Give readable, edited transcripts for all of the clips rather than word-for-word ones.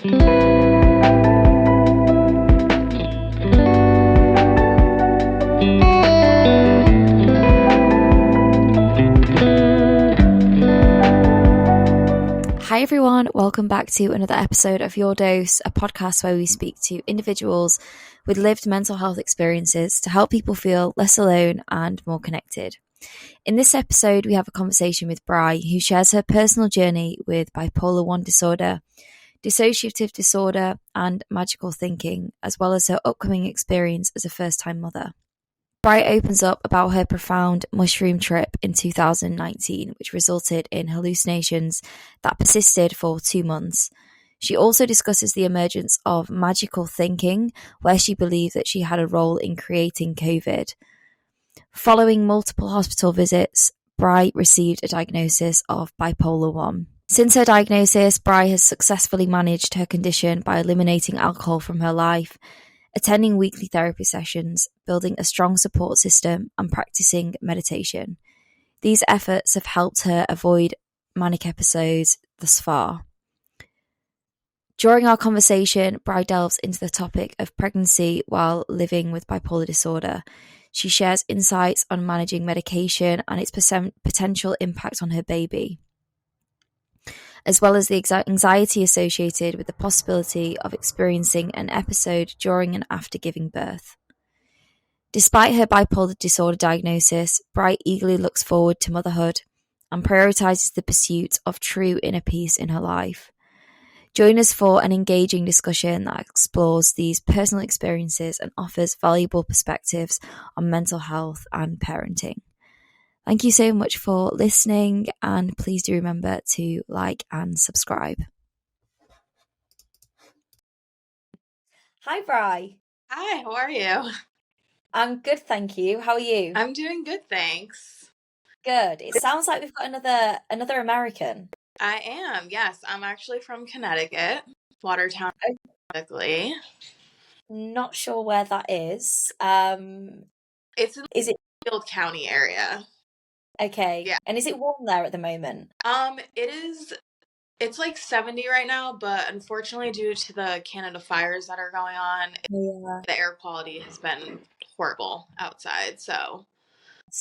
Hi everyone, welcome back to another episode of Your Dose, a podcast where we speak to individuals with lived mental health experiences to help people feel less alone and more connected. In this episode, we have a conversation with Bri, who shares her personal journey with bipolar 1 disorder, dissociative disorder, and magical thinking, as well as her upcoming experience as a first-time mother. Bri opens up about her profound mushroom trip in 2019, which resulted in hallucinations that persisted for 2 months. She also discusses the emergence of magical thinking, where she believed that she had a role in creating COVID. Following multiple hospital visits, Bri received a diagnosis of bipolar 1. Since her diagnosis, Bri has successfully managed her condition by eliminating alcohol from her life, attending weekly therapy sessions, building a strong support system, and practicing meditation. These efforts have helped her avoid manic episodes thus far. During our conversation, Bri delves into the topic of pregnancy while living with bipolar disorder. She shares insights on managing medication and its potential impact on her baby, as well as the anxiety associated with the possibility of experiencing an episode during and after giving birth. Despite her bipolar disorder diagnosis, Bri eagerly looks forward to motherhood and prioritizes the pursuit of true inner peace in her life. Join us for an engaging discussion that explores these personal experiences and offers valuable perspectives on mental health and parenting. Thank you so much for listening, and please do remember to like and subscribe. Hi, Bri. Hi, how are you? I'm good, thank you. How are you? I'm doing good, thanks. Good. It sounds like we've got another American. I am, yes. I'm actually from Connecticut, Watertown, specifically. Not sure where that is. It's in Is it the Field County area. okay? Yeah. And is it warm there at the moment? It's like 70 right now, but unfortunately, due to the Canada fires that are going on, the air quality has been horrible outside. So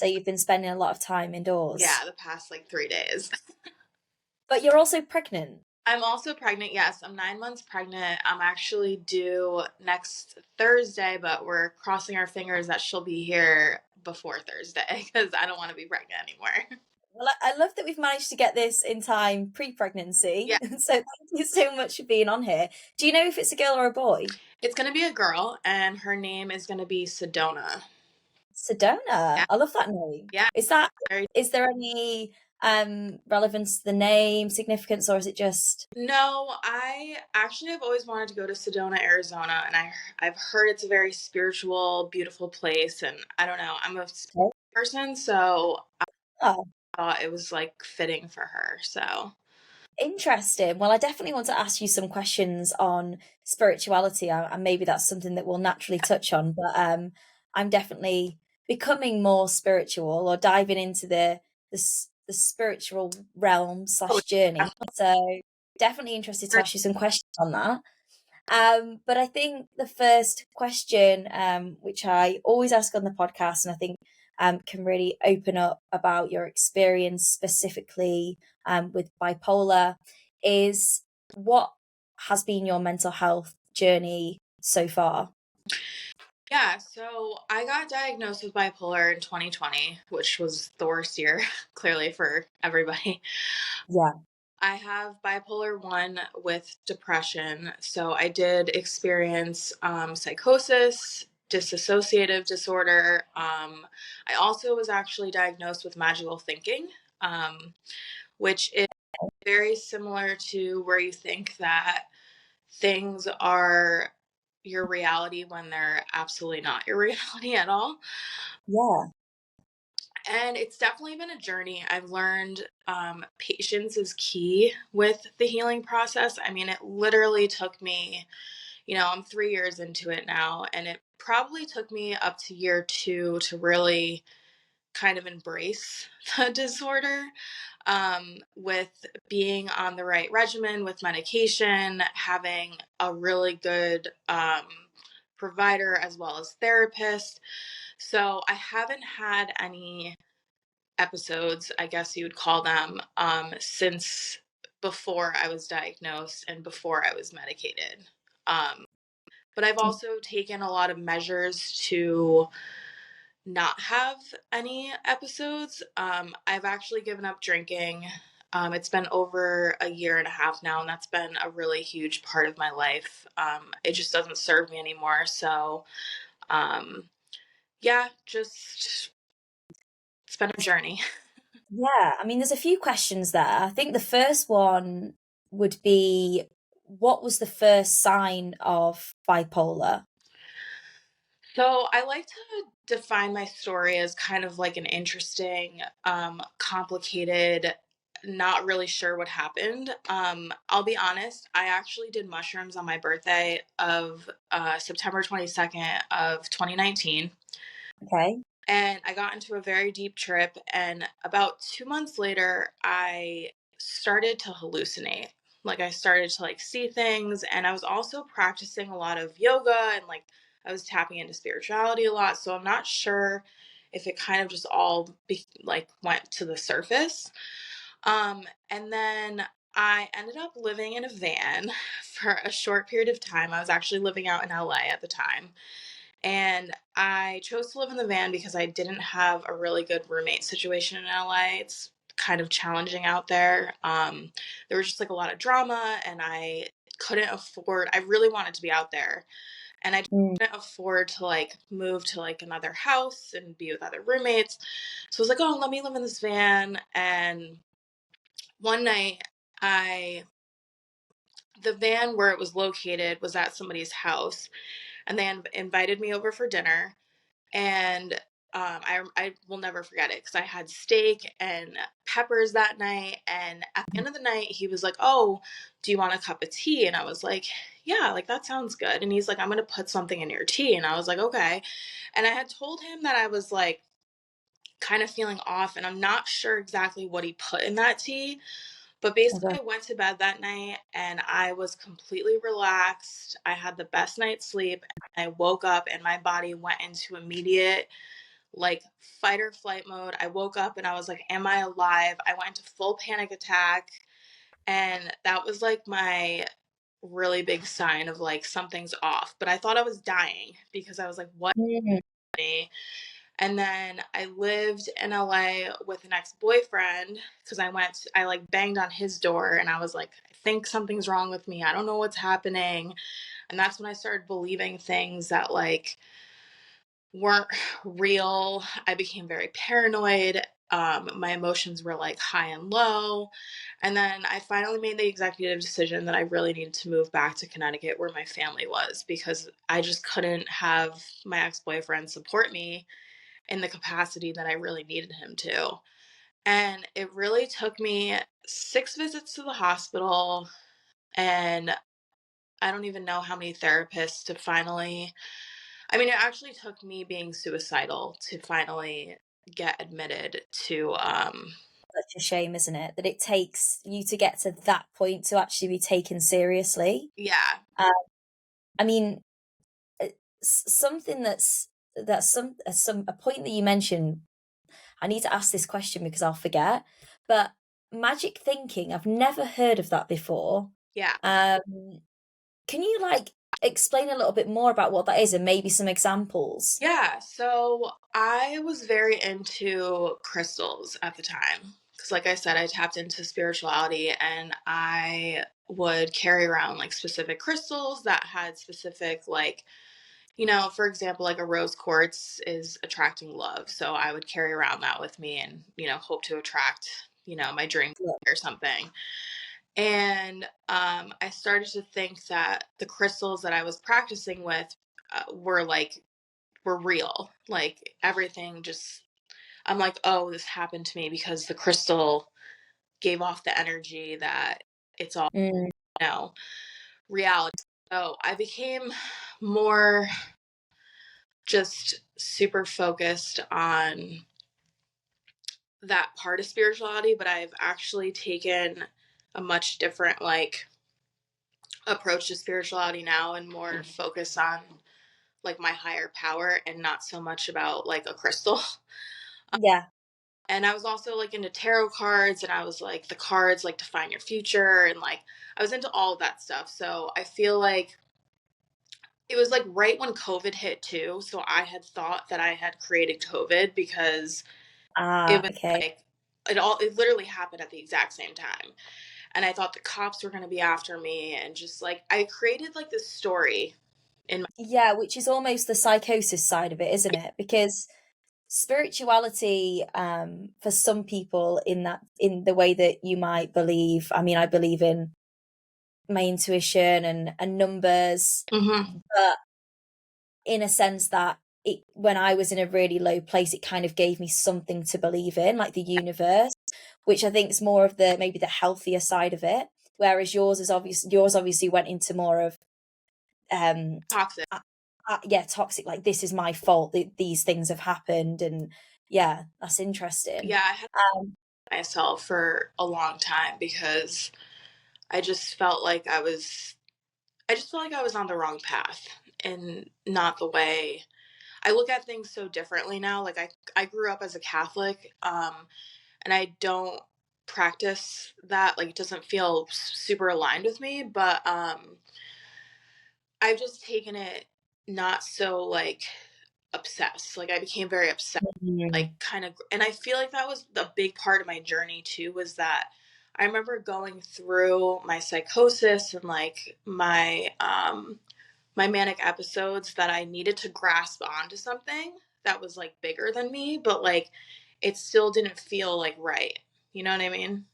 you've been spending a lot of time indoors. Yeah, the past like 3 days. But you're also pregnant. I'm also pregnant, yes. I'm 9 months pregnant. I'm actually due next Thursday, but we're crossing our fingers that she'll be here before Thursday because I don't want to be pregnant anymore. Well, I love that we've managed to get this in time pre-pregnancy. Yeah. So thank you so much for being on here. Do you know if it's a girl or a boy? It's going to be a girl, and her name is going to be Sedona. Sedona. Yeah. I love that name. Yeah. Is there any relevance to the name, significance, or is it just... No, I actually have always wanted to go to Sedona, Arizona, and I've heard it's a very spiritual, beautiful place, and I don't know, I'm a spiritual person, so I thought it was like fitting for her. So interesting. Well, I definitely want to ask you some questions on spirituality, and maybe that's something that we'll naturally touch on, but I'm definitely becoming more spiritual or diving into the spiritual realm / journey. So definitely interested to ask you some questions on that. But I think the first question, which I always ask on the podcast, and I think can really open up about your experience specifically with bipolar, is what has been your mental health journey so far? Yeah, so I got diagnosed with bipolar in 2020, which was the worst year, clearly, for everybody. Yeah. I have bipolar 1 with depression. So I did experience psychosis, dissociative disorder. I also was actually diagnosed with magical thinking, which is very similar to where you think that things are your reality when they're absolutely not your reality at all. Yeah. And it's definitely been a journey. I've learned patience is key with the healing process. I mean, it literally took me, I'm 3 years into it now, and it probably took me up to year 2 to really kind of embrace the disorder, with being on the right regimen with medication, having a really good provider as well as therapist. So I haven't had any episodes, I guess you would call them, since before I was diagnosed and before I was medicated. But I've also taken a lot of measures to not have any episodes. I've actually given up drinking. It's been over a year and a half now, and that's been a really huge part of my life. It just doesn't serve me anymore. So, yeah, just it's been a journey. Yeah, I mean, there's a few questions there. I think the first one would be, what was the first sign of bipolar? So I like to define my story as kind of like an interesting, complicated, not really sure what happened. I'll be honest, I actually did mushrooms on my birthday of September 22nd of 2019. Okay. And I got into a very deep trip. And about 2 months later, I started to hallucinate. Like I started to like see things, and I was also practicing a lot of yoga, and like I was tapping into spirituality a lot. So I'm not sure if it kind of just all like went to the surface. And then I ended up living in a van for a short period of time. I was actually living out in LA at the time. And I chose to live in the van because I didn't have a really good roommate situation in LA. It's kind of challenging out there. There was just like a lot of drama, and I couldn't afford, I really wanted to be out there. And I Mm. couldn't afford to like move to like another house and be with other roommates. So I was like, oh, let me live in this van. And one night, I, the van where it was located was at somebody's house, and they invited me over for dinner. And I will never forget it because I had steak and peppers that night. And at the end of the night, he was like, oh, do you want a cup of tea? And I was like, yeah, like that sounds good. And he's like, I'm going to put something in your tea. And I was like, okay. And I had told him that I was like kind of feeling off, and I'm not sure exactly what he put in that tea. But basically, Okay. I went to bed that night and I was completely relaxed. I had the best night's sleep. I woke up and my body went into immediate like fight or flight mode. I woke up and I was like, am I alive? I went into full panic attack. And that was like my really big sign of like something's off. But I thought I was dying because I was like, what? Mm. And then I lived in LA with an ex-boyfriend because I like banged on his door and I was like, I think something's wrong with me. I don't know what's happening. And that's when I started believing things that like weren't real. I became very paranoid. My emotions were like high and low. And then I finally made the executive decision that I really needed to move back to Connecticut where my family was because I just couldn't have my ex boyfriend support me in the capacity that I really needed him to. And it really took me 6 visits to the hospital, and I don't even know how many therapists to finally, I mean, it actually took me being suicidal to finally get admitted to, Such a shame, isn't it? That it takes you to get to that point to actually be taken seriously. yeah, Uh, I mean, something that's some a point that you mentioned. I need to ask this question because I'll forget. But magic thinking, I've never heard of that before. yeah. Um, can you like explain a little bit more about what that is and maybe some examples? Yeah, so I was very into crystals at the time. Because, like I said, I tapped into spirituality and I would carry around like specific crystals that had specific, like, for example, like a rose quartz is attracting love. So I would carry around that with me and, hope to attract, my dream Yeah. or something. And I started to think that the crystals that I was practicing with were real. Like everything just, I'm like, oh, this happened to me because the crystal gave off the energy that it's all, Mm. reality. So I became more just super focused on that part of spirituality, but I've actually taken a much different like approach to spirituality now and more focus on like my higher power and not so much about like a crystal. Yeah. And I was also like into tarot cards, and I was like the cards like define your future, and like I was into all of that stuff. So I feel like it was like right when COVID hit too. So I had thought that I had created COVID because it was Okay. like it literally happened at the exact same time. And I thought the cops were going to be after me, and just like I created like this story in my Yeah, which is almost the psychosis side of it, isn't it? Because spirituality, for some people, in the way that you might believe, I mean, I believe in my intuition and numbers, Mhm. but in a sense that when I was in a really low place, it kind of gave me something to believe in, like the universe, which I think is more of the maybe the healthier side of it. Whereas yours obviously went into more of um Toxic. yeah, toxic, like this is my fault, these things have happened. And yeah, that's interesting. Yeah, I had um myself for a long time because I just felt like I just felt like I was on the wrong path and not the way I look at things so differently now. Like I grew up as a Catholic, and I don't practice that. Like it doesn't feel super aligned with me, but I've just taken it not so like obsessed. Like I became very obsessed, like mm, kind of, and I feel like that was a big part of my journey too. Was that I remember going through my psychosis and like my manic episodes that I needed to grasp onto something that was like bigger than me, but like it still didn't feel like right. You know what I mean?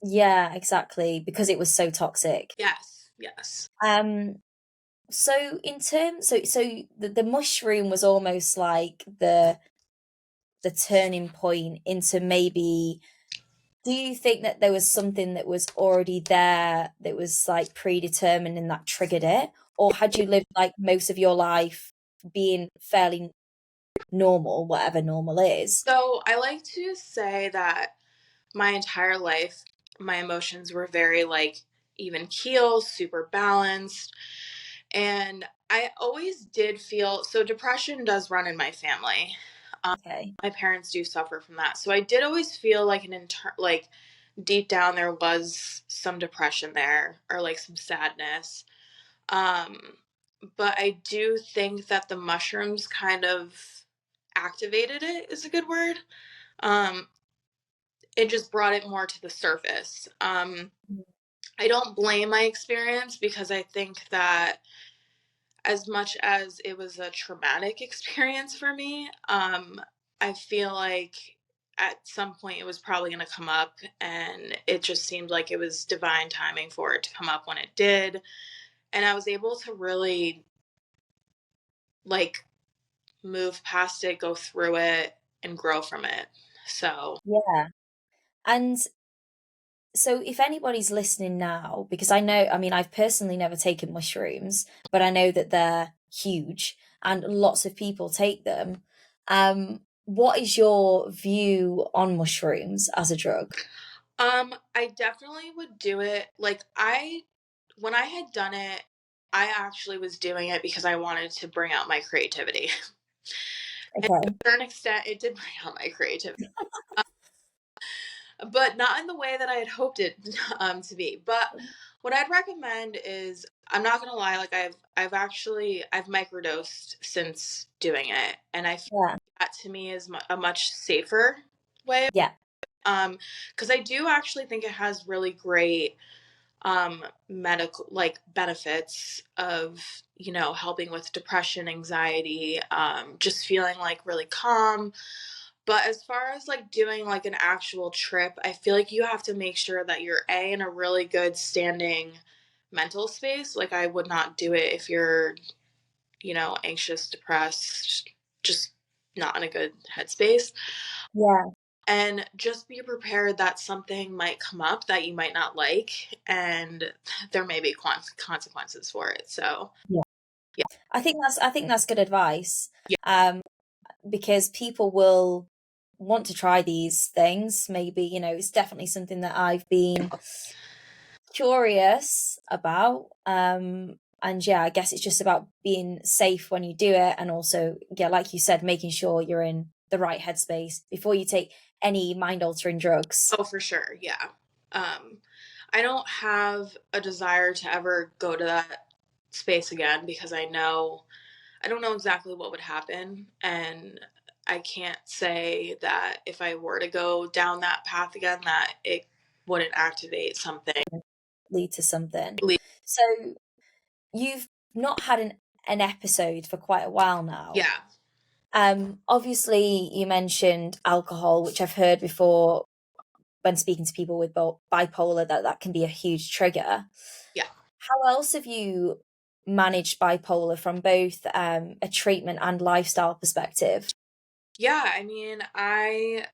yeah, exactly, because it was so toxic. Yes, yes. um so in terms, so the mushroom was almost like the turning point into maybe, do you think that there was something that was already there that was like predetermined and that triggered it? Or had you lived like most of your life being fairly normal, whatever normal is? So I like to say that my entire life, my emotions were very like even keel, super balanced. And I always did feel so depression does run in my family. Okay. My parents do suffer from that. So I did always feel like like deep down there was some depression there or like some sadness. Um but I do think that the mushrooms kind of activated it is a good word. Um it just brought it more to the surface. I don't blame my experience because I think that as much as it was a traumatic experience for me, I feel like at some point it was probably going to come up, and it just seemed like it was divine timing for it to come up when it did. And I was able to really like move past it, go through it, and grow from it. So, Yeah. And so if anybody's listening now, because I know, I mean, I've personally never taken mushrooms, but I know that they're huge and lots of people take them. What is your view on mushrooms as a drug? I definitely would do it. Like, when I had done it, I actually was doing it because I wanted to bring out my creativity. And to Okay. a certain extent, it did bring out my creativity, but not in the way that I had hoped it to be. But what I'd recommend is, I'm not gonna lie, like I've microdosed since doing it, and I feel Yeah. that to me is a much safer way. Yeah. Because I do actually think it has really great medical like benefits of helping with depression, anxiety, just feeling like really calm. But as far as like doing like an actual trip, I feel like you have to make sure that you're in a really good standing mental space. Like I would not do it if you're anxious, depressed, just not in a good headspace. Yeah. And just be prepared that something might come up that you might not like, and there may be consequences for it. So Yeah. yeah. I think that's good advice. Yeah. Um, because people will. want to try these things. Maybe, it's definitely something that I've been curious about. And yeah, I guess it's just about being safe when you do it. And also, yeah, like you said, making sure you're in the right headspace before you take any mind altering drugs. Oh, for sure. Yeah. I don't have a desire to ever go to that space again because I don't know exactly what would happen. And I can't say that if I were to go down that path again, that it wouldn't activate something. Lead to something. So you've not had an episode for quite a while now. Yeah. Obviously you mentioned alcohol, which I've heard before when speaking to people with bipolar, that can be a huge trigger. Yeah. How else have you managed bipolar from both a treatment and lifestyle perspective? Yeah, I mean, I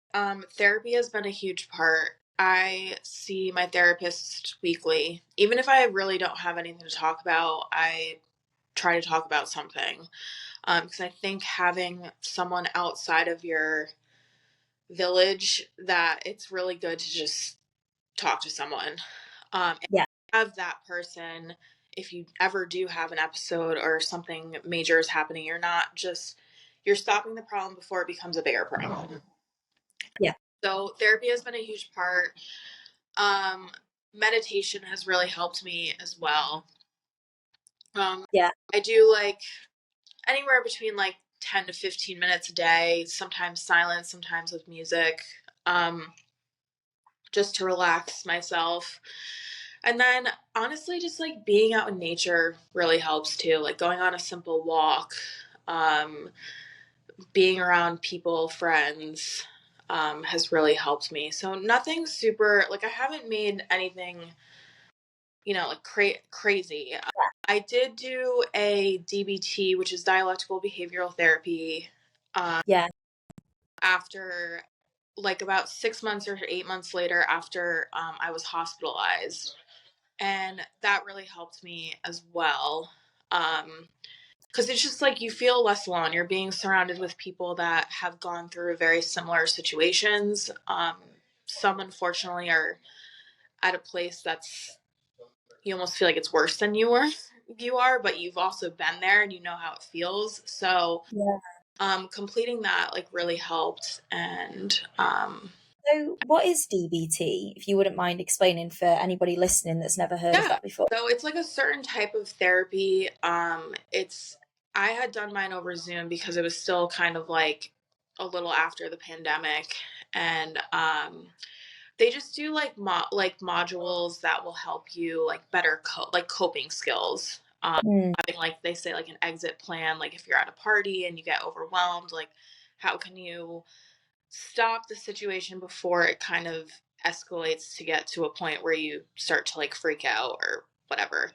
therapy has been a huge part. I see my therapist weekly. Even if I really don't have anything to talk about, I try to talk about something. Because I think having someone outside of your village, that it's really good to just talk to someone. And Yeah, have that person, if you ever do have an episode or something major is happening, you're stopping the problem before it becomes a bigger problem. yeah, So therapy has been a huge part. Um, Meditation has really helped me as well. yeah, I do like anywhere between like 10 to 15 minutes a day, sometimes silent, sometimes with music, um, just to relax myself. And then honestly, just like being out in nature really helps too. Like going on a simple walk, um, being around people, friends, has really helped me. So nothing super, like I haven't made anything, like crazy. I did do a DBT, which is dialectical behavioral therapy, yeah, after like about 6 months or 8 months later after I was hospitalized. And that really helped me as well. Because it's just like you feel less alone. You're being surrounded with people that have gone through very similar situations. Some, unfortunately, are at a place that's you almost feel like it's worse than you are, but you've also been there and you know how it feels. So yeah. completing that like really helped. And So what is DBT, if you wouldn't mind explaining for anybody listening that's never heard of yeah, that before? so it's like a certain type of therapy. It's I had done mine over Zoom because it was still kind of like a little after the pandemic, and they just do like like modules that will help you like better like coping skills. Mm, Having like they say like an exit plan, like if you're at a party and you get overwhelmed, like how can you stop the situation before it kind of escalates to get to a point where you start to like freak out or whatever.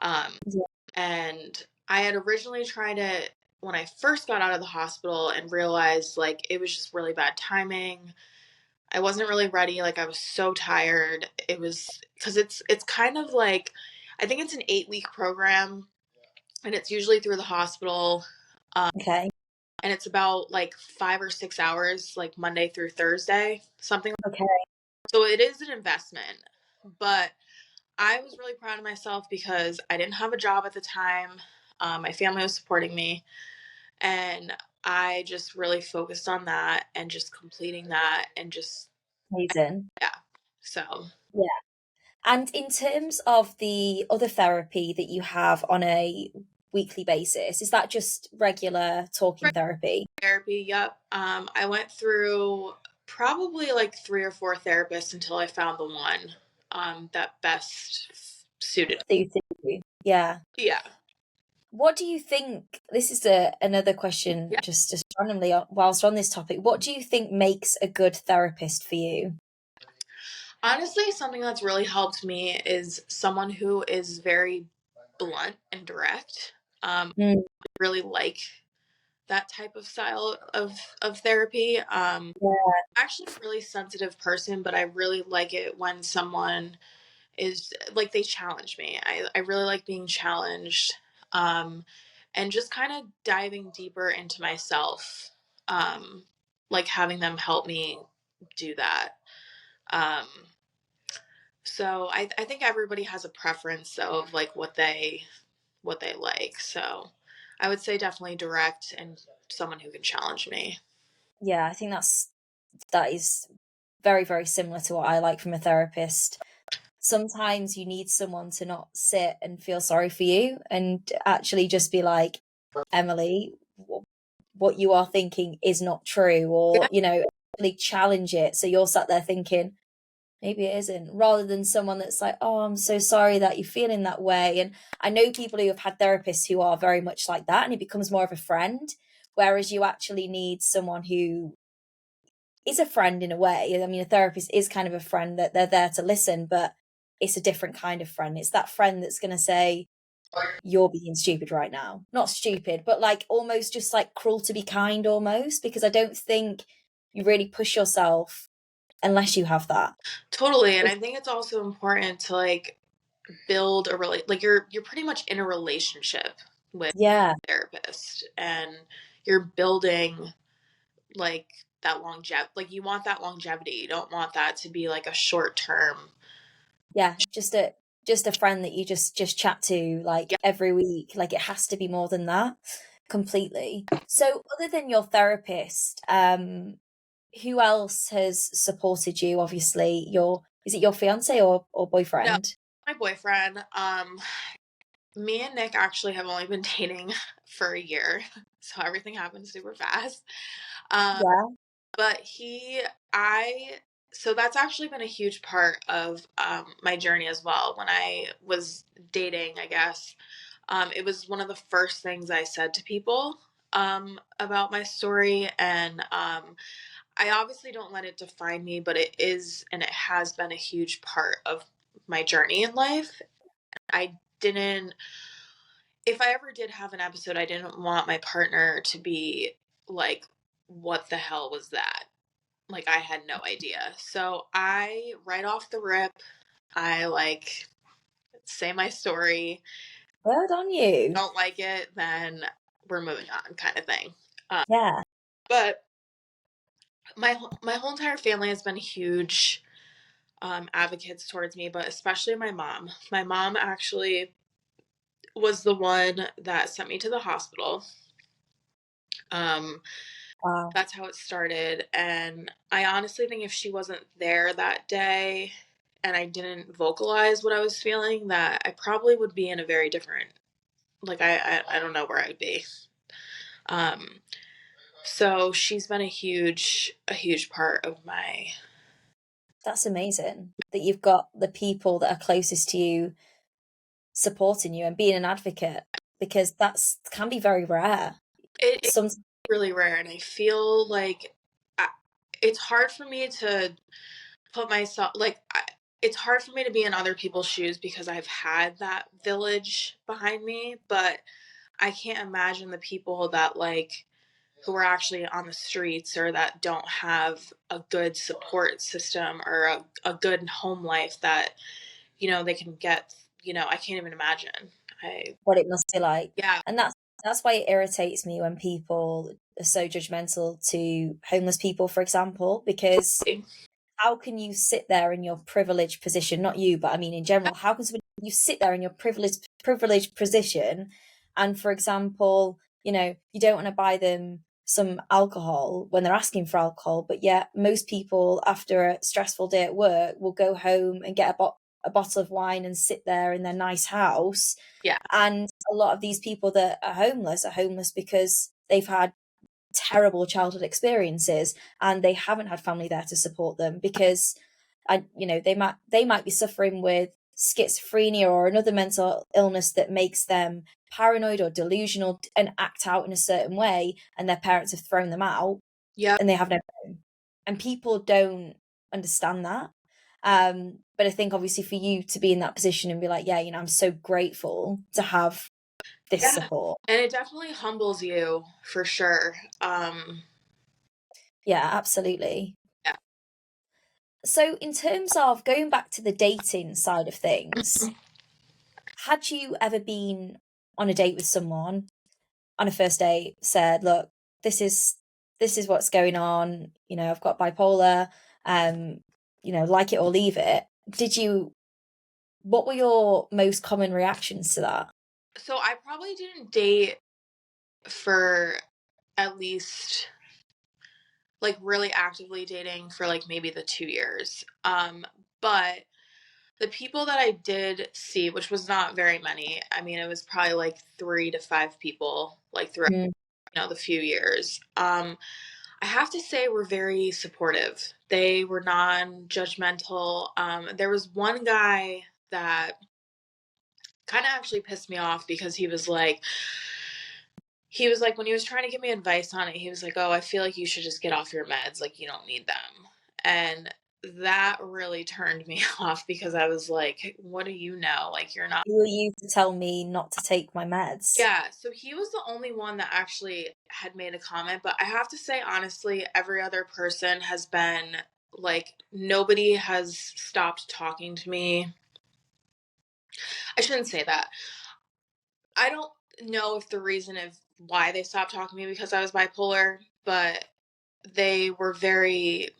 Um, yeah, and I had originally tried it when I first got out of the hospital and realized like it was just really bad timing. I wasn't really ready. Like I was so tired. It was because it's kind of like I think it's an 8 week program and it's usually through the hospital. okay, And it's about like 5 or 6 hours, like Monday through Thursday, something. okay, So it is an investment, but I was really proud of myself because I didn't have a job at the time. My family was supporting me, and I just really focused on that and just completing that and just, amazing. yeah. So, Yeah. And in terms of the other therapy that you have on a weekly basis, is that just regular talking therapy? therapy, yep. I went through probably like 3 or 4 therapists until I found the one that best suited. That you think? Yeah. Yeah. What do you think? This is another question, Yeah. just randomly whilst on this topic. What do you think makes a good therapist for you? Honestly, something that's really helped me is someone who is very blunt and direct. Mm, I really like that type of style of therapy. yeah, Actually a really sensitive person, but I really like it when someone is like they challenge me. I really like being challenged. Um, and just kind of diving deeper into myself. Um, like having them help me do that. Um, so I think everybody has a preference of like what they like. So I would say definitely direct and someone who can challenge me. Yeah, I think that is very, very similar to what I like from a therapist. Sometimes you need someone to not sit and feel sorry for you and actually just be like, Emily, what you are thinking is not true, Yeah, or, really challenge it. So you're sat there thinking, maybe it isn't, rather than someone that's like, oh, I'm so sorry that you're feeling that way. And I know people who have had therapists who are very much like that, and it becomes more of a friend, whereas you actually need someone who is a friend in a way. I mean, a therapist is kind of a friend, that they're there to listen, but it's a different kind of friend. It's that friend that's going to say, you're being stupid right now. Not stupid, but like almost just like cruel to be kind almost, because I don't think you really push yourself unless you have that. totally. And I think it's also important to like build like you're pretty much in a relationship with Yeah. a therapist, and you're building like that longevity. Like you want that longevity. You don't want that to be like a short term. Yeah. Just a friend that you just chat to like Yeah. every week. Like it has to be more than that. Completely. So other than your therapist, who else has supported you? Obviously, your is it your fiance or No, boyfriend? my boyfriend. Me and Nick actually have only been dating for a year, so everything happened super fast. Um, Yeah. but I, so that's actually been a huge part of my journey as well. When I was dating, I guess, it was one of the first things I said to people about my story. And I obviously don't let it define me, but it is, and it has been a huge part of my journey in life. I didn't, if I ever did have an episode, I didn't want my partner to be like, what the hell was that? Like, I had no idea. So I, right off the rip, I like say my story. Good on you. Don't like it, then we're moving on, kind of thing. Um, Yeah. but my whole entire family has been huge advocates towards me, but especially my mom. My mom actually was the one that sent me to the hospital. Um, Wow. that's how it started. And I honestly think if she wasn't there that day and I didn't vocalize what I was feeling, that I probably would be in a very different, like, I don't know where I would be. Um, so she's been a huge part of my, That's amazing that you've got the people that are closest to you supporting you and being an advocate, because that's can be very rare. it's Some really rare. And I feel like I, it's hard for me to put myself, like, it's hard for me to be in other people's shoes because I've had that village behind me, but I can't imagine the people that like who are actually on the streets or that don't have a good support system or a good home life that they can get. I can't even imagine. I what it must be like. Yeah. And that's why it irritates me when people are so judgmental to homeless people, for example, because how can you sit there in your privileged position, not you, but I mean in general, how can you sit there in your privileged position and, for example, you don't want to buy them some alcohol when they're asking for alcohol, but yet most people after a stressful day at work will go home and get a bottle of wine and sit there in their nice house. Yeah. And a lot of these people that are homeless because they've had terrible childhood experiences and they haven't had family there to support them, because they might be suffering with schizophrenia or another mental illness that makes them paranoid or delusional and act out in a certain way, and their parents have thrown them out Yeah. and they have no home, and people don't understand that. But I think obviously for you to be in that position and be like, yeah, I'm so grateful to have this Yeah. support. And it definitely humbles you for sure. Yeah, absolutely. Yeah. So, in terms of going back to the dating side of things, had you ever been on a date with someone on a first date, said, look, this is this is what's going on, I've got bipolar, like it or leave it. What were your most common reactions to that? So I probably didn't date for at least like really actively dating for like maybe the 2 years. But the people that I did see, which was not very many, I mean, it was probably like 3 to 5 people, like throughout, the few years. I have to say were very supportive. They were non-judgmental. There was one guy that kind of actually pissed me off because he was like when he was trying to give me advice on it, he was like, "Oh, I feel like you should just get off your meds, like you don't need them." And that really turned me off because I was like, "What do you know? Like you're not." Who are you to tell me not to take my meds? Yeah, so he was the only one that actually had made a comment, but I have to say honestly, every other person has been like nobody has stopped talking to me. I shouldn't say that. I don't know if the reason of why they stopped talking to me because I was bipolar, but they were very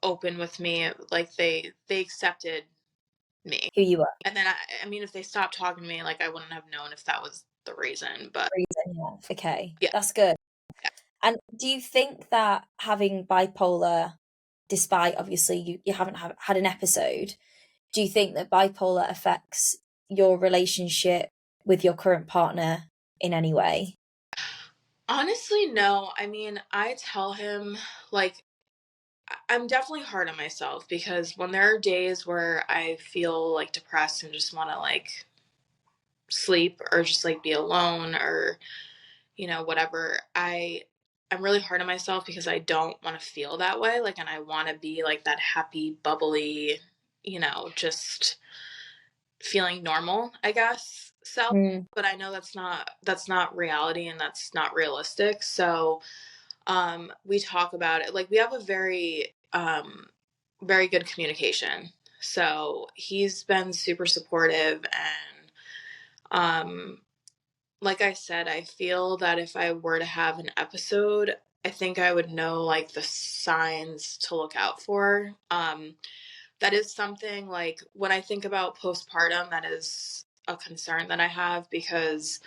open with me. Like they accepted me. Who you are? And then I mean if they stopped talking to me, like I wouldn't have known if that was the reason, but Reason, yeah. Okay, yeah. that's good. Yeah. And do you think that having bipolar, despite obviously you haven't had an episode, do you think that bipolar affects your relationship with your current partner in any way? Honestly, no. I mean, I tell him like I'm definitely hard on myself because when there are days where I feel like depressed and just want to like sleep or just like be alone or whatever, I'm really hard on myself because I don't want to feel that way, like, and I want to be like that happy bubbly, just feeling normal, I guess, self. Mm. But I know that's not reality and that's not realistic. So we talk about it, like we have a very good communication. So he's been super supportive and like I said, I feel that if I were to have an episode, I think I would know like the signs to look out for. That is something like when I think about postpartum, that is a concern that I have because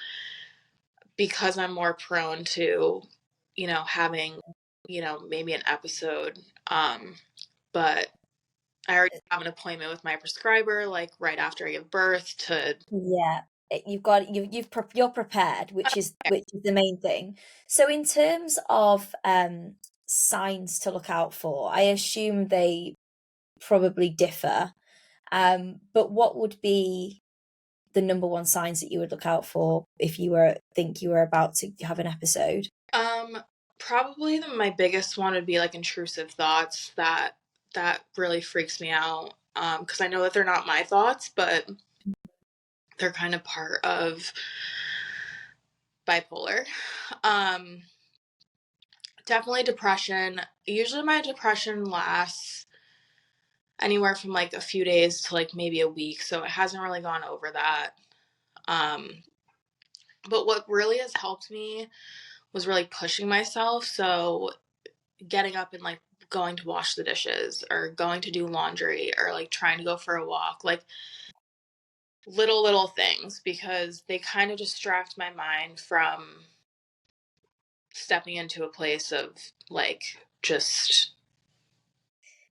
I'm more prone to, having, maybe an episode. But I already have an appointment with my prescriber, like right after I give birth to. Yeah, you're prepared, which is the main thing. So in terms of signs to look out for, I assume they probably differ. But what would be the number one signs that you would look out for if you were about to have an episode? Um, Probably my biggest one would be like intrusive thoughts. That really freaks me out. Because I know that they're not my thoughts, but they're kind of part of bipolar. Um, Definitely depression. Usually my depression lasts anywhere from like a few days to like maybe a week, so it hasn't really gone over that. Um, but what really has helped me was really pushing myself. So getting up and like going to wash the dishes or going to do laundry or like trying to go for a walk, like little things, because they kind of distract my mind from stepping into a place of like just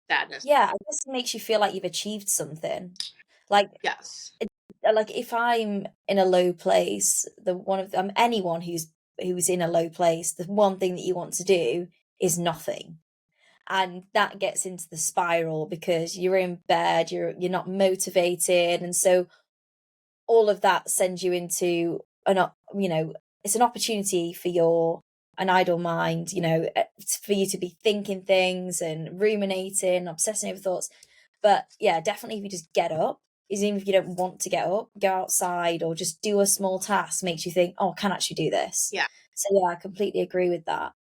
sadness. Yeah, I guess it makes you feel like you've achieved something. Like Yes. like if I'm in a low place, anyone who's in a low place, the one thing that you want to do is nothing. And that gets into the spiral because you're in bed, you're not motivated, and so all of that sends you into it's an opportunity for an idle mind, for you to be thinking things and ruminating, obsessing over thoughts. But yeah, definitely if you just get up, even if you don't want to get up, go outside or just do a small task makes you think, oh, I can actually do this. Yeah. So yeah, I completely agree with that.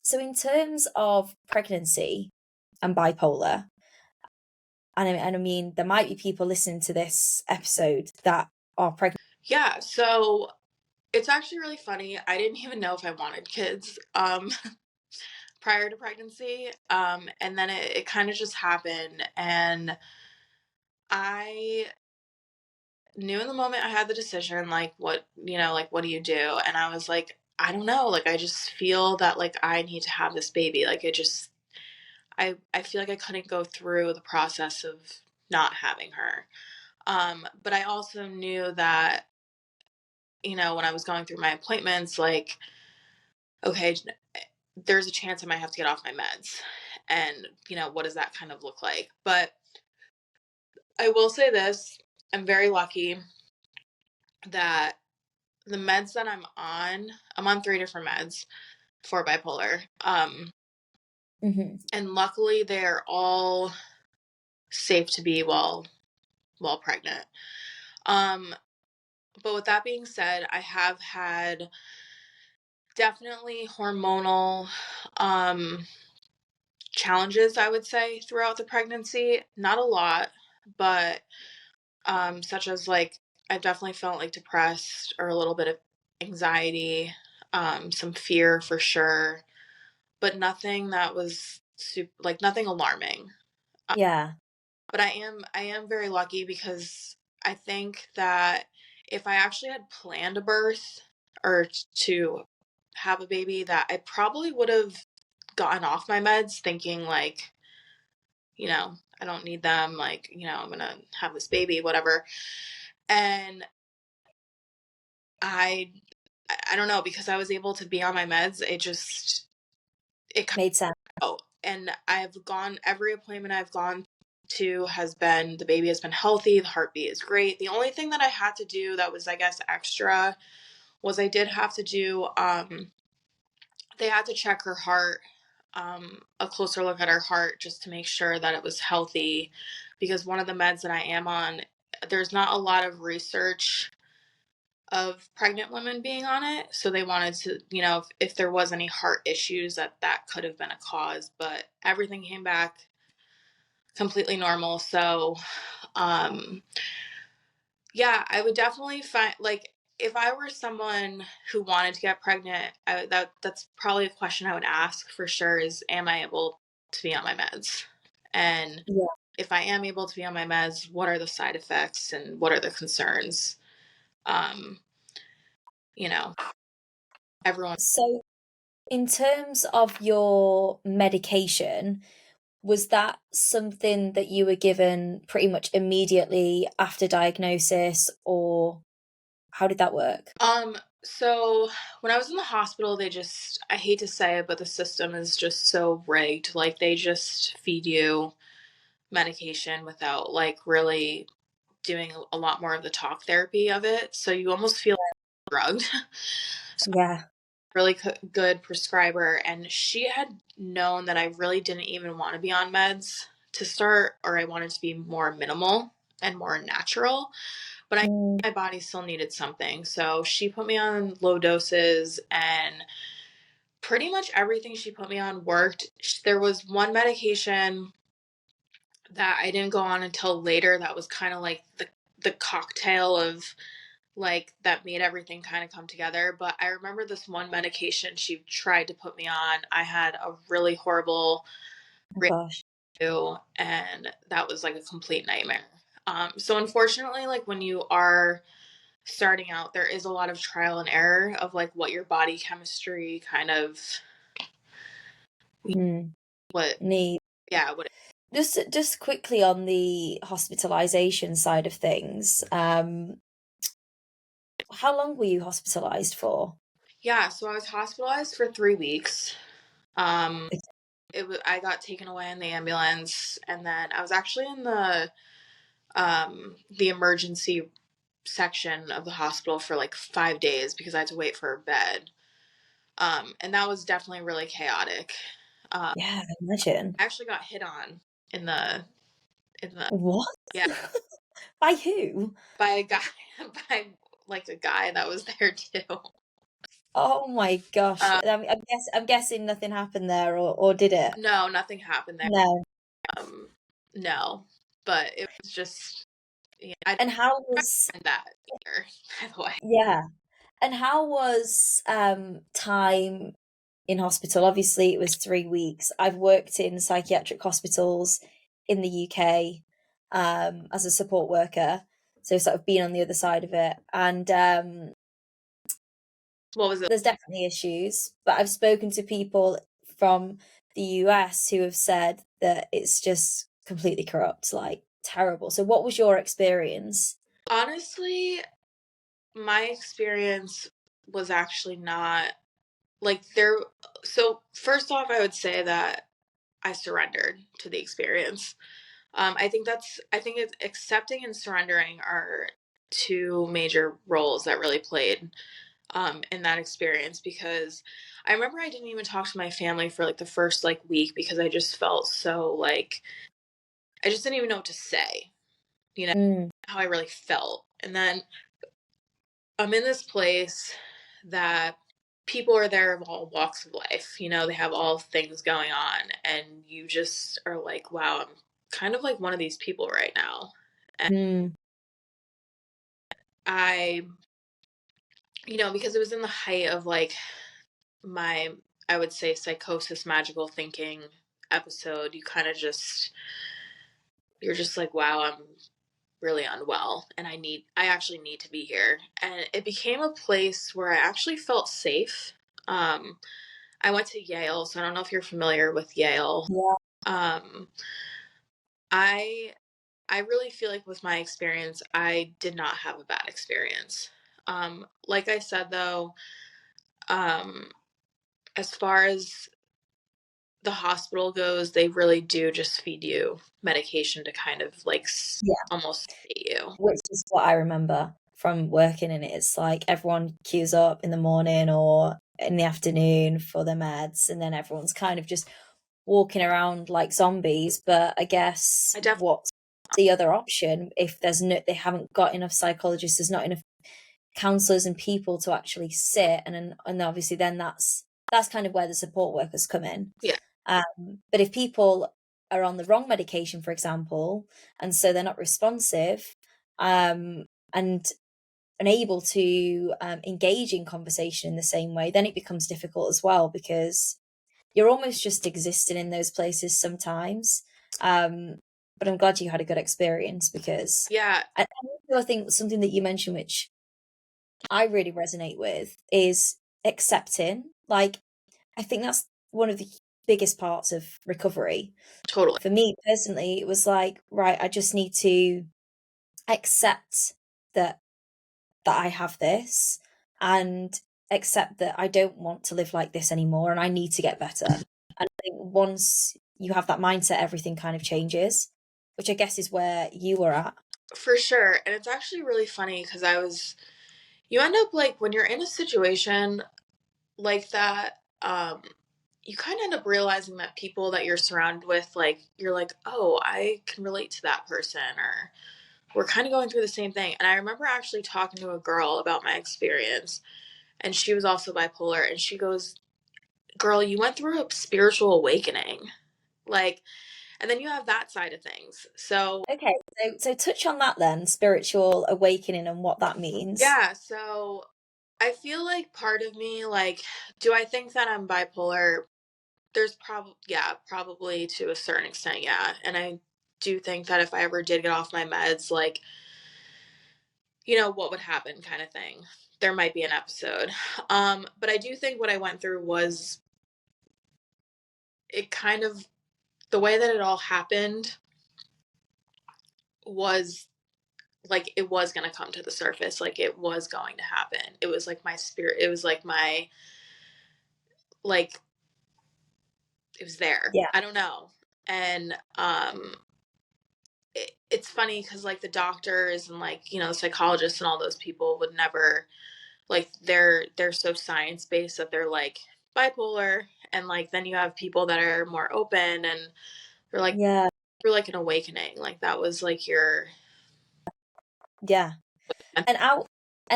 So in terms of pregnancy and bipolar, and I mean, there might be people listening to this episode that are pregnant. Yeah. So It's actually really funny. I didn't even know if I wanted kids prior to pregnancy. And then it kind of just happened. And I knew in the moment I had the decision, like, what do you do? And I was like, I don't know. Like, I just feel that, like, I need to have this baby. Like, I feel like I couldn't go through the process of not having her. But I also knew that, when I was going through my appointments, like, okay, there's a chance I might have to get off my meds. And, what does that kind of look like? But I will say this, I'm very lucky that the meds that I'm on three different meds for bipolar. And luckily they're all safe to be while pregnant. But with that being said, I have had definitely hormonal challenges, I would say, throughout the pregnancy. Not a lot, but such as, like, I've definitely felt like depressed or a little bit of anxiety, some fear for sure, but nothing that was like nothing alarming. Yeah. But I am very lucky because I think that if I actually had planned a birth or to have a baby, that I probably would have gotten off my meds thinking, like, I don't need them, like, I'm gonna have this baby, whatever. And I I don't know, because I was able to be on my meds, it kind Made sense. of, and I've gone every appointment I've gone to has been the baby has been healthy, the heartbeat is great. The only thing that I had to do that was, I guess, extra was I did have to do they had to check her heart, a closer look at her heart just to make sure that it was healthy, because one of the meds that I am on, there's not a lot of research of pregnant women being on it, so they wanted to, if there was any heart issues, that could have been a cause, but everything came back completely normal. So um yeah, I would definitely find, like, if I were someone who wanted to get pregnant, that's probably a question I would ask for sure, is, am I able to be on my meds? And Yeah. if I am able to be on my meds, what are the side effects and what are the concerns? um you know everyone. So, in terms of your medication, was that something that you were given pretty much immediately after diagnosis, or how did that work? So when I was in the hospital, I hate to say it, but the system is just so rigged. Like, they just feed you medication without, like, really doing a lot more of the talk therapy of it. So you almost feel drugged. So, Yeah. really good prescriber, and she had known that I really didn't even want to be on meds to start, or I wanted to be more minimal and more natural, but I Mm, my body still needed something. So she put me on low doses, and pretty much everything she put me on worked. There was one medication that I didn't go on until later that was kind of like the cocktail of, like, that made everything kind of come together. But I remember this one medication she tried to put me on. I had a really horrible oh gosh. reaction, and that was like a complete nightmare. So unfortunately, like, when you are starting out, there is a lot of trial and error of, like, what your body chemistry kind of, Mm, what, need. yeah, what. Just quickly on the hospitalization side of things, how long were you hospitalized for? Yeah, so I was hospitalized for 3 weeks. Um, I got taken away in the ambulance, and then I was actually in the emergency section of the hospital for like 5 days because I had to wait for a bed. And that was definitely really chaotic. Yeah, I imagine. I actually got hit on in the What? yeah, By who? by a guy, by, like, a guy that was there too. Oh my gosh. Uh, I'm guessing nothing happened there, or did it? no, nothing happened there. No. Um, no, but it was just, yeah, I And how was didn't that either. By the way. yeah. And how was time in hospital? Obviously, it was 3 weeks. I've worked in psychiatric hospitals in the UK as a support worker, so sort of been on the other side of it. And What was it? there's definitely issues, but I've spoken to people from the US who have said that it's just completely corrupt, like terrible. So, what was your experience? Honestly, my experience was actually not like there. So, first off, I would say that I surrendered to the experience. I think it's accepting and surrendering are two major roles that really played in that experience, because I remember I didn't even talk to my family for like the first like week because I just felt so like I just didn't even know what to say, you know, Mm, how I really felt. And then I'm in this place that people are there of all walks of life. You know, they have all things going on, and you just are like, wow, I'm kind of like one of these people right now. And mm, I, you know, because it was in the height of like my, I would say, psychosis, magical thinking episode, you kind of just, you're just like, wow, I'm really unwell and I actually need to be here. And it became a place where I actually felt safe. Um, I went to Yale, so I don't know if you're familiar with Yale. yeah. Um, I I really feel like with my experience, I did not have a bad experience. Like I said though, um, as far as the hospital goes, they really do just feed you medication to kind of like almost sedate you. Which is what I remember from working in it. It's like everyone queues up in the morning or in the afternoon for their meds, and then everyone's kind of just walking around like zombies. But I guess I definitely what's the other option if they haven't got enough psychologists, there's not enough counselors and people to actually sit, and obviously then that's kind of where the support workers come in. yeah, But if people are on the wrong medication, for example, and so they're not responsive, and unable to engage in conversation in the same way, then it becomes difficult as well because you're almost just existing in those places sometimes. Um, but I'm glad you had a good experience because yeah, I think something that you mentioned, which I really resonate with, is accepting. Like, I think that's one of the biggest parts of recovery. totally. For me personally, it was like, right, I just need to accept that I have this and accept that I don't want to live like this anymore and I need to get better. And I think once you have that mindset, everything kind of changes, which I guess is where you were at. For sure. And it's actually really funny because you end up like when you're in a situation like that, you kind of end up realizing that people that you're surrounded with, like, you're like, oh, I can relate to that person, or we're kind of going through the same thing. And I remember actually talking to a girl about my experience, and she was also bipolar, and she goes, girl, you went through a spiritual awakening. Like, and then you have that side of things. So, Okay, so touch on that then, spiritual awakening and what that means. yeah, so I feel like part of me, like, do I think that I'm bipolar? There's probably, yeah, probably to a certain extent, yeah. And I do think that if I ever did get off my meds, like, you know, what would happen kind of thing. There might be an episode. But I do think what I went through was it kind of, the way that it all happened was like it was going to come to the surface, like it was going to happen. It was like my spirit, it was like my, like, it was there. Yeah, I don't know. And it's funny because like the doctors and like, you know, the psychologists and all those people would never, like, they're so science based that they're like bipolar, and like then you have people that are more open and they're like, yeah, you're like an awakening, like that was like your, yeah. And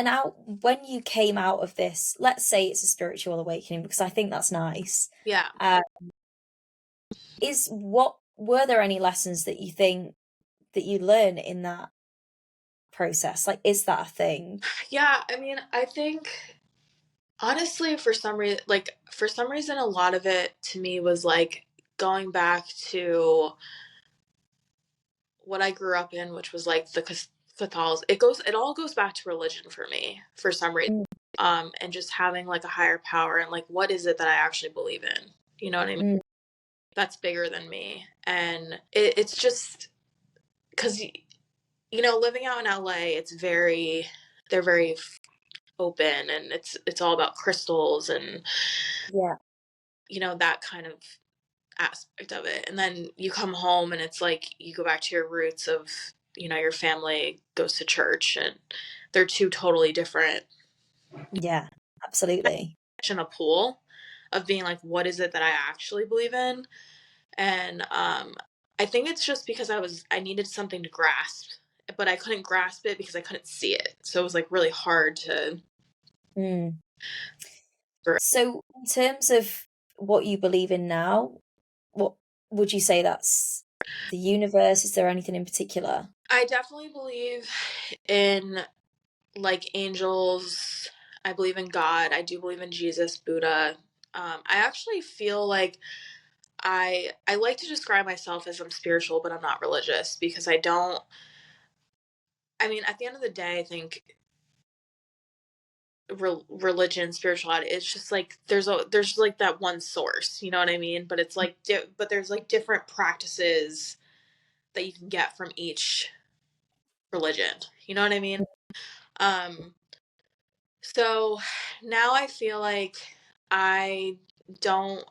out when you came out of this, let's say it's a spiritual awakening, because I think that's nice. yeah. Uh, is what were there any lessons that you think that you learn in that process? Like, is that a thing? Yeah, I mean, I think honestly, for some reason, a lot of it to me was like going back to what I grew up in, which was like the Catholicism. It all goes back to religion for me for some reason. Mm, And just having like a higher power and like what is it that I actually believe in? You know what I mean? mm, That's bigger than me, and it's just because living out in LA, they're very open, and it's all about crystals and yeah, that kind of aspect of it. And then you come home and it's like you go back to your roots of your family goes to church, and they're two totally different yeah, absolutely. in a pool of being like, what is it that I actually believe in? And I think it's just because I needed something to grasp, but I couldn't grasp it because I couldn't see it, so it was like really hard to. Mm. So, in terms of what you believe in now, what would you say that's the universe? Is there anything in particular? I definitely believe in like angels. I believe in God. I do believe in Jesus, Buddha. I actually feel like I like to describe myself as I'm spiritual, but I'm not religious because I don't. I mean, at the end of the day, I think religion, spirituality, it's just like there's like that one source. You know what I mean? But it's like but there's like different practices that you can get from each religion. You know what I mean? Um, so now I feel like I don't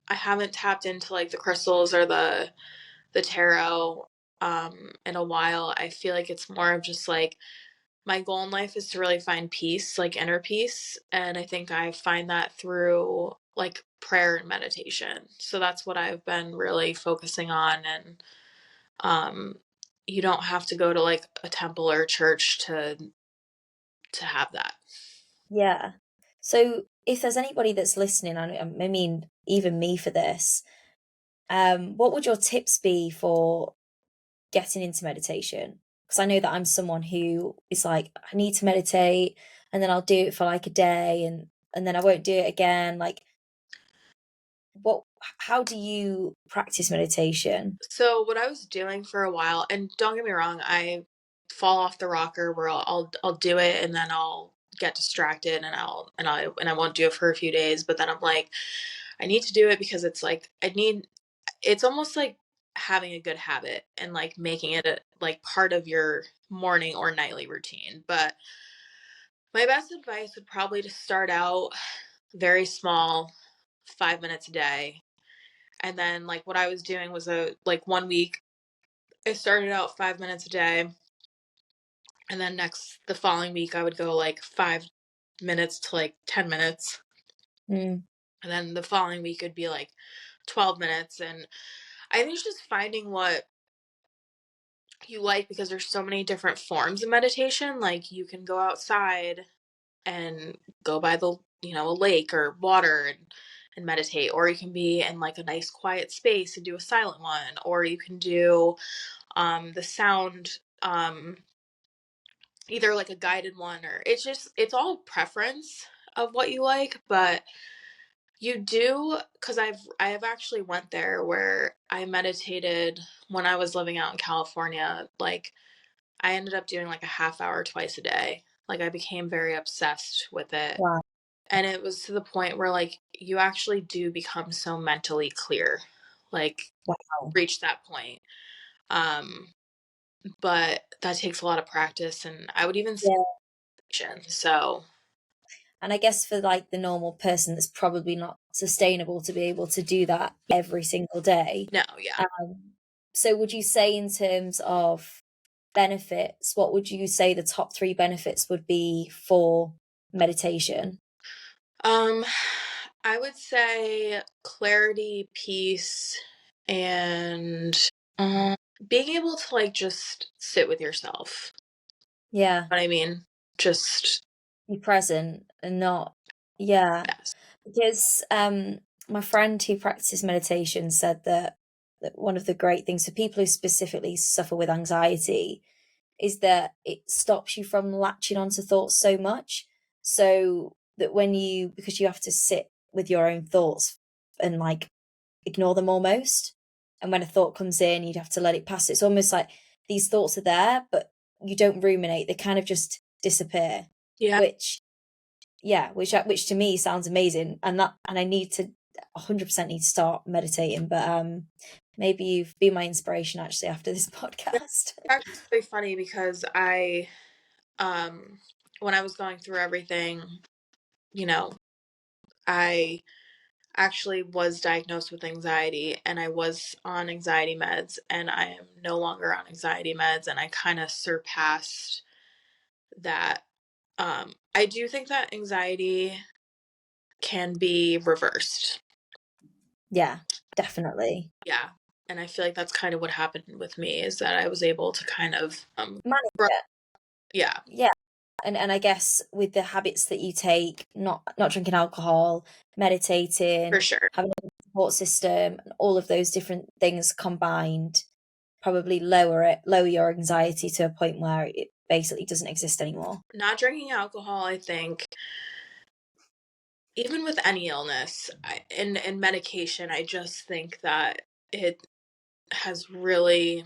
I haven't tapped into like the crystals or the tarot in a while. I feel like it's more of just like my goal in life is to really find peace, like inner peace, and I think I find that through like prayer and meditation. So that's what I've been really focusing on. And um you don't have to go to like a temple or a church to have that. Yeah. So, if there's anybody that's listening, I mean, even me for this, what would your tips be for getting into meditation? Because I know that I'm someone who is like, I need to meditate, and then I'll do it for like a day, and then I won't do it again. Like, what? How do you practice meditation? So what I was doing for a while, and don't get me wrong, I fall off the rocker where I'll do it and then I'll get distracted, and I won't do it for a few days, but then I'm like, I need to do it because it's like it's almost like having a good habit and like making it a like part of your morning or nightly routine. But my best advice would probably to start out very small, 5 minutes a day. And then like what I was doing was a like 1 week I started out 5 minutes a day, and then the following week I would go like 5 minutes to like 10 minutes, Mm, and then the following week would be like 12 minutes. And I think it's just finding what you like, because there's so many different forms of meditation. Like you can go outside and go by a lake or water and meditate, or you can be in like a nice quiet space and do a silent one, or you can do the sound, either like a guided one, or it's all preference of what you like. But you do, because I have actually went there where I meditated when I was living out in California. Like I ended up doing like a half hour twice a day. Like I became very obsessed with it, wow. and it was to the point where like you actually do become so mentally clear, like Wow. reach that point. um but that takes a lot of practice, and I would even say Yeah. patience. So And I guess for like the normal person, it's probably not sustainable to be able to do that every single day. no, yeah. Um, so would you say in terms of benefits, what would you say the top three benefits would be for meditation? um I would say clarity, peace, and um, being able to like just sit with yourself. Yeah, What I mean, just be present and not, yeah. yes. Because my friend who practices meditation said that one of the great things for people who specifically suffer with anxiety is that it stops you from latching onto thoughts so much. So that because you have to sit with your own thoughts and like ignore them almost. And when a thought comes in, you'd have to let it pass. It's almost like these thoughts are there, but you don't ruminate. They kind of just disappear. Yeah. Which to me sounds amazing. And I need to 100% need to start meditating. But maybe you've been my inspiration actually after this podcast. It's actually really funny because when I was going through everything, I actually was diagnosed with anxiety, and I was on anxiety meds, and I am no longer on anxiety meds, and I kind of surpassed that. I do think that anxiety can be reversed. Yeah, definitely. Yeah. And I feel like that's kind of what happened with me, is that I was able to kind of Manage it. yeah. Yeah. And I guess with the habits that you take, not drinking alcohol, meditating, For sure. having a support system, and all of those different things combined, probably lower your anxiety to a point where it basically doesn't exist anymore. Not drinking alcohol, I think, even with any illness and medication, I just think that it has really,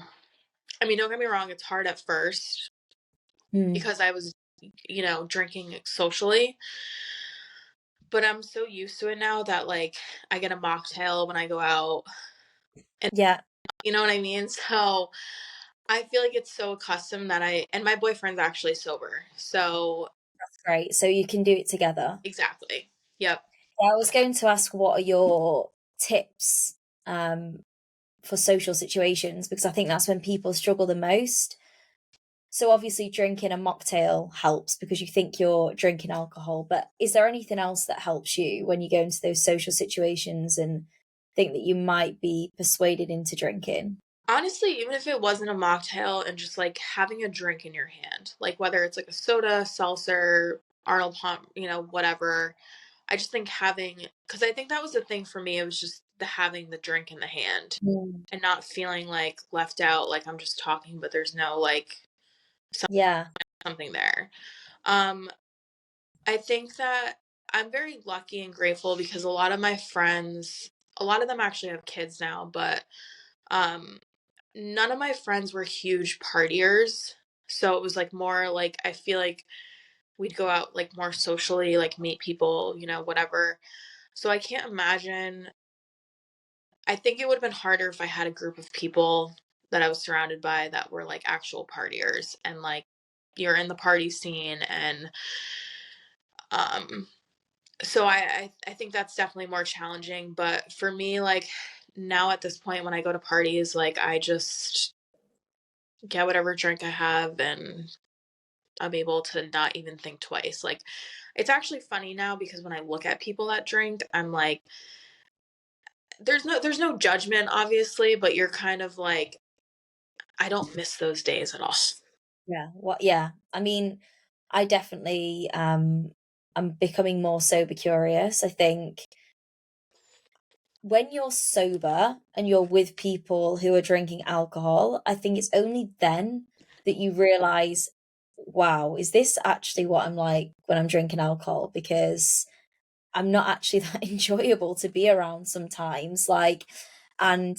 I mean, don't get me wrong, it's hard at first because I was, drinking socially, but I'm so used to it now that like I get a mocktail when I go out, and Yeah, you know what I mean? So I feel like it's so accustomed that and my boyfriend's actually sober. So that's great. So you can do it together. exactly. Yep. I was going to ask, what are your tips for social situations? Because I think that's when people struggle the most. So obviously drinking a mocktail helps because you think you're drinking alcohol, but is there anything else that helps you when you go into those social situations and think that you might be persuaded into drinking? Honestly, even if it wasn't a mocktail and just like having a drink in your hand, like whether it's like a soda, seltzer, Arnold Palm, whatever. I just think because I think that was the thing for me. It was just having the drink in the hand Mm. and not feeling like left out, like I'm just talking, but there's no like Yeah, something there. Um, I think that I'm very lucky and grateful because a lot of my friends, a lot of them actually have kids now, but um, none of my friends were huge partiers. So it was like more like, I feel like we'd go out like more socially, like meet people, whatever. So I can't imagine. I think it would have been harder if I had a group of people that I was surrounded by that were like actual partiers, and like you're in the party scene, and um so I think that's definitely more challenging. But for me, like now at this point when I go to parties, like I just get whatever drink I have, and I'm able to not even think twice. Like it's actually funny now because when I look at people that drink, I'm like, there's no judgment obviously, but you're kind of like, I don't miss those days at all. yeah. I mean, I definitely I'm becoming more sober curious. I think when you're sober and you're with people who are drinking alcohol, I think it's only then that you realize, wow, is this actually what I'm like when I'm drinking alcohol? Because I'm not actually that enjoyable to be around sometimes. Like, and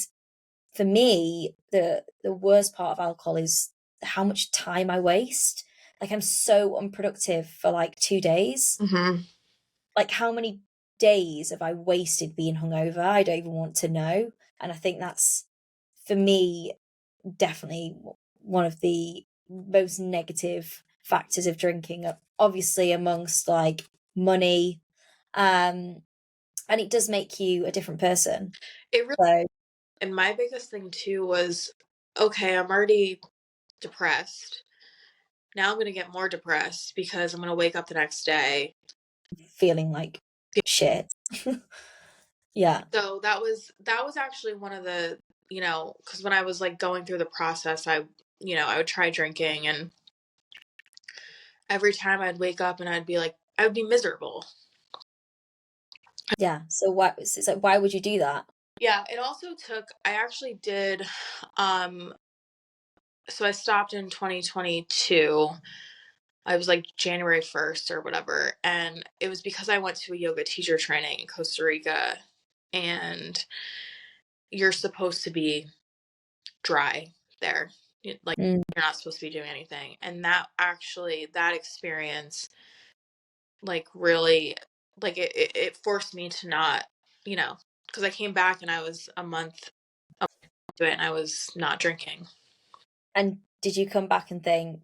for me, the worst part of alcohol is how much time I waste. Like, I'm so unproductive for like 2 days. Mm-hmm. Like, how many days have I wasted being hungover? I don't even want to know. And I think that's, for me, definitely one of the most negative factors of drinking, obviously amongst like money, and it does make you a different person. It really, So and my biggest thing too was, okay, I'm already depressed. Now I'm going to get more depressed because I'm going to wake up the next day. feeling like shit. Yeah. So that was actually one of the, because when I was like going through the process, I would try drinking, and every time I'd wake up and I'd be like, I would be miserable. Yeah. So why would you do that? Yeah, it also took, I actually did, um, so I stopped in 2022. I was like January 1st or whatever. And it was because I went to a yoga teacher training in Costa Rica, and you're supposed to be dry there. Like, you're not supposed to be doing anything. And that experience, like, really, like, it forced me to not, because I came back and I was a month into it and I was not drinking. And did you come back and think,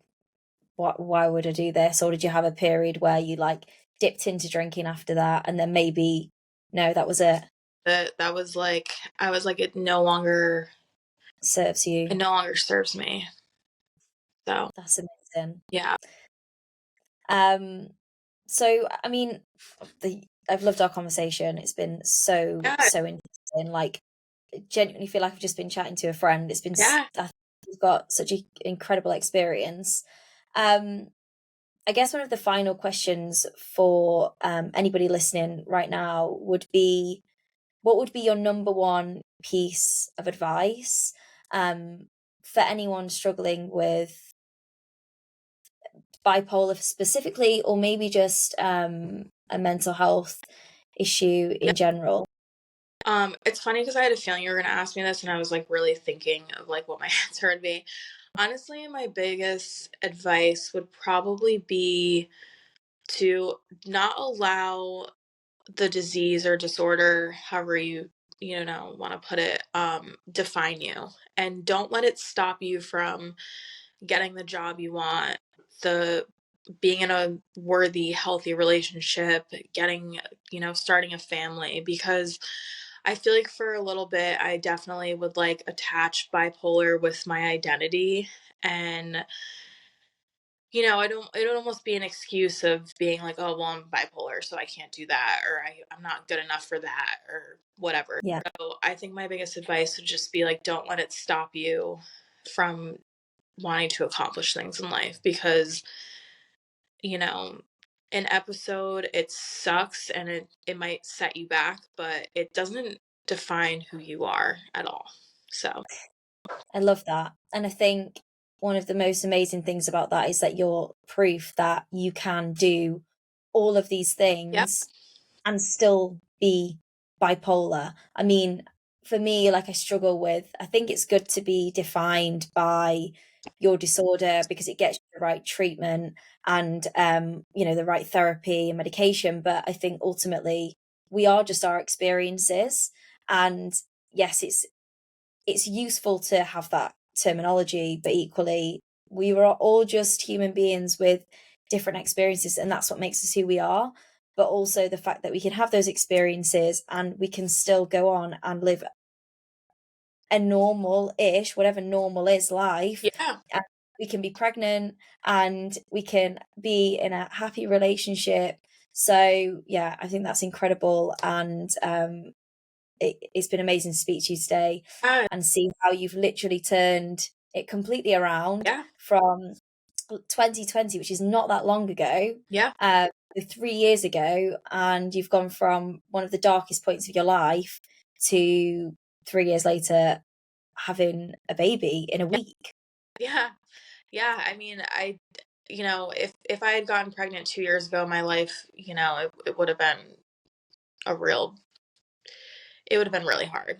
why would I do this? Or did you have a period where you like dipped into drinking after that and then maybe, no, that was it? That was like, I was like, it no longer Serves you. serves me. So That's amazing. yeah. So I mean, I've loved our conversation. It's been so interesting. Like, I genuinely feel like I've just been chatting to a friend. It's been I think you've got such an incredible experience. I guess one of the final questions for anybody listening right now would be, what would be your number one piece of advice for anyone struggling with bipolar specifically, or maybe just a mental health issue in general? It's funny because I had a feeling you were going to ask me this, and I was like really thinking of like what my answer would be. Honestly, my biggest advice would probably be to not allow the disease or disorder, however you want to put it, define you, and don't let it stop you from getting the job you want, the being in a worthy, healthy relationship, getting, starting a family. Because I feel like for a little bit, I definitely would like attach bipolar with my identity. And, it would almost be an excuse of being like, oh, well, I'm bipolar, so I can't do that, or I'm not good enough for that, or whatever. Yeah. So I think my biggest advice would just be like, don't let it stop you from wanting to accomplish things in life, because an episode, it sucks and it might set you back, but it doesn't define who you are at all. So I love that. And I think one of the most amazing things about that is that you're proof that you can do all of these things and still be bipolar. I mean, for me, like, I struggle with, I think it's good to be defined by your disorder because it gets you the right treatment and the right therapy and medication. But I think ultimately we are just our experiences. And yes, it's useful to have that terminology, but equally we were all just human beings with different experiences, and that's what makes us who we are. But also the fact that we can have those experiences and we can still go on and live a normal-ish, whatever normal is, life. And we can be pregnant and we can be in a happy relationship. So yeah, I think that's incredible. And it's been amazing to speak to you today and see how you've literally turned it completely around from 2020, which is not that long ago, 3 years ago, and you've gone from one of the darkest points of your life to 3 years later having a baby in a week. I mean, if I had gotten pregnant 2 years ago, my life, it would have been really hard.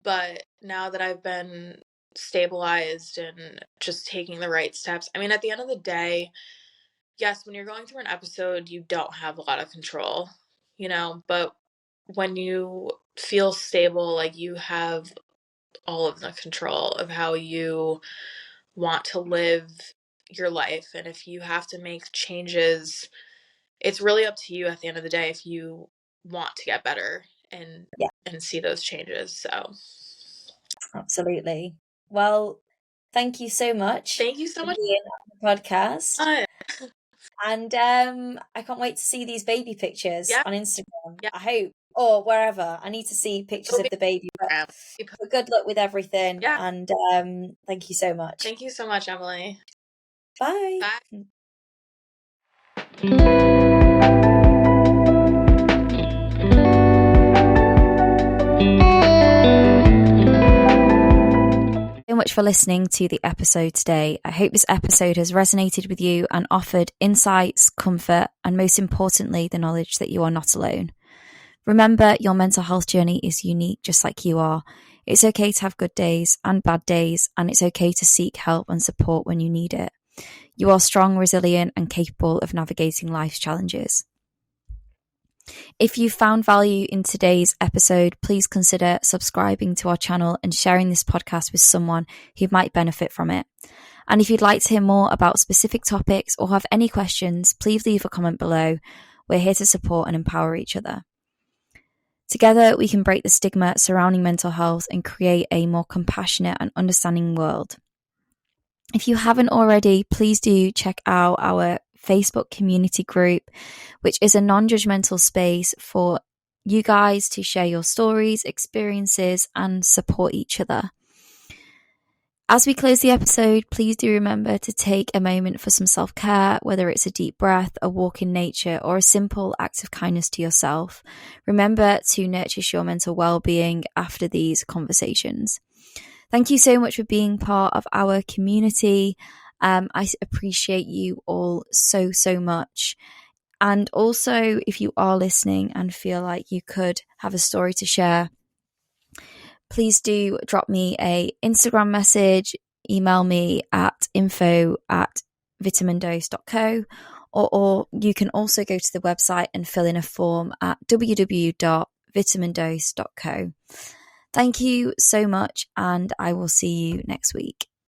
But now that I've been stabilized and just taking the right steps, I mean, at the end of the day, yes, when you're going through an episode, you don't have a lot of control, but when you feel stable, like, you have all of the control of how you want to live your life. And if you have to make changes, it's really up to you at the end of the day if you want to get better and see those changes. So absolutely. Well, thank you so much. Thank you so much for being on the podcast. And I can't wait to see these baby pictures on Instagram. I hope, or wherever. I need to see pictures of the baby. But good luck with everything. And thank you so much. Thank you so much, Emily. Bye. much for listening to the episode today. I hope this episode has resonated with you and offered insights, comfort, and most importantly, the knowledge that you are not alone. Remember, your mental health journey is unique just like you are. It's okay to have good days and bad days, and it's okay to seek help and support when you need it. You are strong, resilient, and capable of navigating life's challenges. If you found value in today's episode, please consider subscribing to our channel and sharing this podcast with someone who might benefit from it. And if you'd like to hear more about specific topics or have any questions, please leave a comment below. We're here to support and empower each other. Together, we can break the stigma surrounding mental health and create a more compassionate and understanding world. If you haven't already, please do check out our Facebook community group, which is a non-judgmental space for you guys to share your stories, experiences, and support each other. As we close the episode, please do remember to take a moment for some self-care, whether it's a deep breath, a walk in nature, or a simple act of kindness to yourself. Remember to nurture your mental well-being after these conversations. Thank you so much for being part of our community. I appreciate you all so much. And also, if you are listening and feel like you could have a story to share, please do drop me a Instagram message, email me at info@vitamindose.co, or you can also go to the website and fill in a form at www.vitamindose.co. Thank you so much, and I will see you next week.